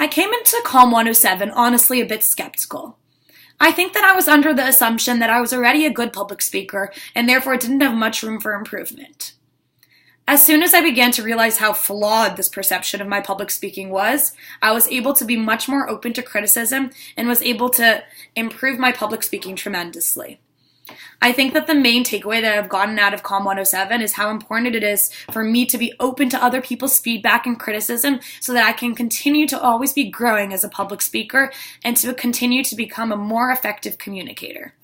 I came into COMM107 honestly a bit skeptical. I think that I was under the assumption that I was already a good public speaker and therefore didn't have much room for improvement. As soon as I began to realize how flawed this perception of my public speaking was, I was able to be much more open to criticism and was able to improve my public speaking tremendously. I think that the main takeaway that I've gotten out of COMM107 is how important it is for me to be open to other people's feedback and criticism so that I can continue to always be growing as a public speaker and to continue to become a more effective communicator.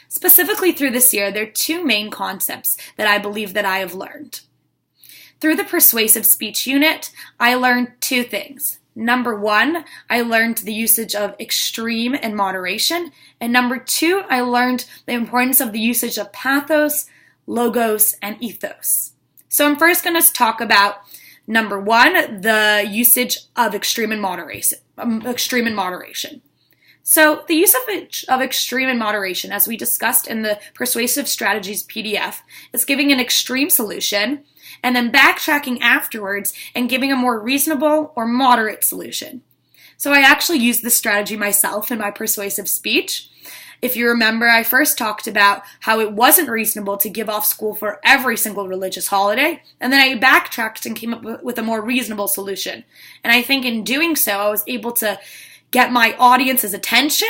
Specifically through this year, there are two main concepts that I believe that I have learned. Through the persuasive speech unit, I learned two things. Number one, I learned the usage of extreme and moderation. And number two, I learned the importance of the usage of pathos, logos, and ethos. So I'm first going to talk about number one, the usage of extreme and moderation. So the use of extreme and moderation, as we discussed in the Persuasive Strategies PDF, is giving an extreme solution and then backtracking afterwards and giving a more reasonable or moderate solution. So I actually used this strategy myself in my persuasive speech. If you remember, I first talked about how it wasn't reasonable to give off school for every single religious holiday, and then I backtracked and came up with a more reasonable solution. And I think in doing so, I was able to get my audience's attention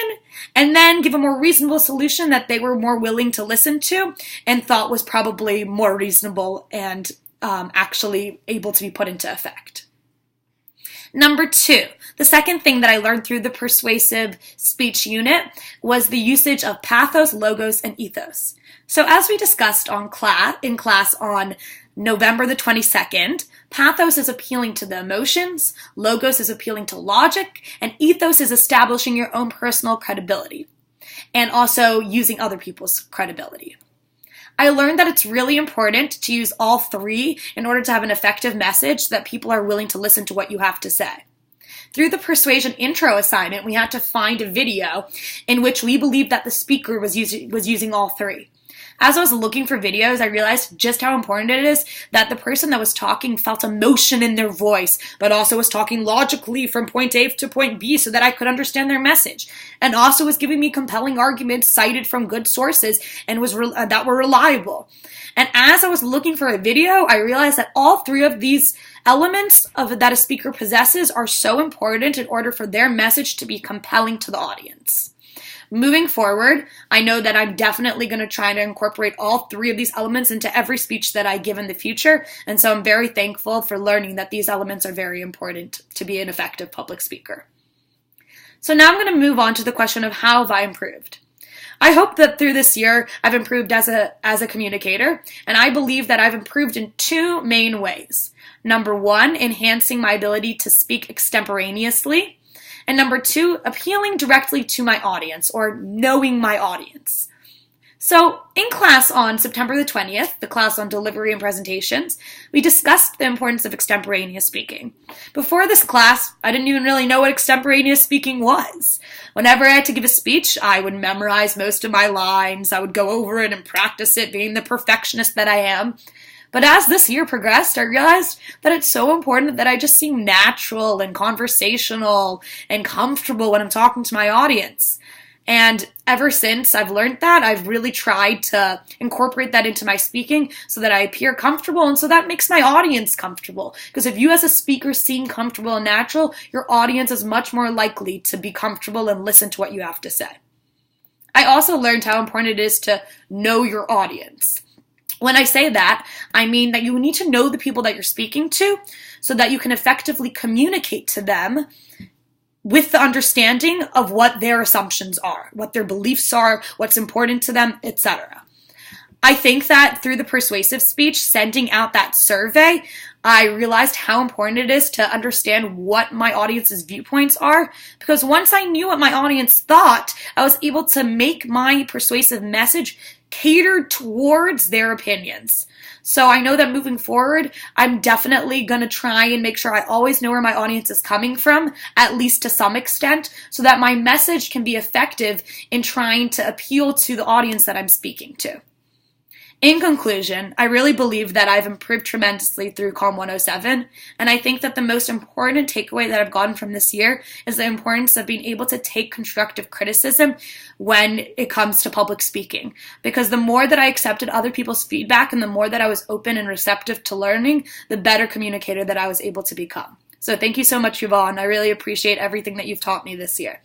and then give a more reasonable solution that they were more willing to listen to and thought was probably more reasonable and actually able to be put into effect. Number two, the second thing that I learned through the persuasive speech unit was the usage of pathos, logos, and ethos. So as we discussed in class on November the 22nd, pathos is appealing to the emotions, logos is appealing to logic, and ethos is establishing your own personal credibility and also using other people's credibility. I learned that it's really important to use all three in order to have an effective message so that people are willing to listen to what you have to say. Through the persuasion intro assignment, we had to find a video in which we believed that the speaker was using all three. As I was looking for videos, I realized just how important it is that the person that was talking felt emotion in their voice, but also was talking logically from point A to point B so that I could understand their message, and also was giving me compelling arguments cited from good sources and that were reliable. And as I was looking for a video, I realized that all three of these elements that a speaker possesses are so important in order for their message to be compelling to the audience. Moving forward, I know that I'm definitely going to try to incorporate all three of these elements into every speech that I give in the future, and so I'm very thankful for learning that these elements are very important to be an effective public speaker. So now I'm going to move on to the question of how have I improved. I hope that through this year I've improved as a communicator, and I believe that I've improved in two main ways. Number one, enhancing my ability to speak extemporaneously. And number two, appealing directly to my audience or knowing my audience. So in class on September the 20th, the class on delivery and presentations, we discussed the importance of extemporaneous speaking. Before this class, I didn't even really know what extemporaneous speaking was. Whenever I had to give a speech, I would memorize most of my lines. I would go over it and practice it, being the perfectionist that I am. But as this year progressed, I realized that it's so important that I just seem natural and conversational and comfortable when I'm talking to my audience. And ever since I've learned that, I've really tried to incorporate that into my speaking so that I appear comfortable and so that makes my audience comfortable. Because if you as a speaker seem comfortable and natural, your audience is much more likely to be comfortable and listen to what you have to say. I also learned how important it is to know your audience. When I say that, I mean that you need to know the people that you're speaking to so that you can effectively communicate to them with the understanding of what their assumptions are, what their beliefs are, what's important to them, etc. I think that through the persuasive speech, sending out that survey, I realized how important it is to understand what my audience's viewpoints are, because once I knew what my audience thought, I was able to make my persuasive message catered towards their opinions. So I know that moving forward, I'm definitely going to try and make sure I always know where my audience is coming from, at least to some extent, so that my message can be effective in trying to appeal to the audience that I'm speaking to. In conclusion, I really believe that I've improved tremendously through COMM107, and I think that the most important takeaway that I've gotten from this year is the importance of being able to take constructive criticism when it comes to public speaking. Because the more that I accepted other people's feedback and the more that I was open and receptive to learning, the better communicator that I was able to become. So thank you so much, Yvonne. I really appreciate everything that you've taught me this year.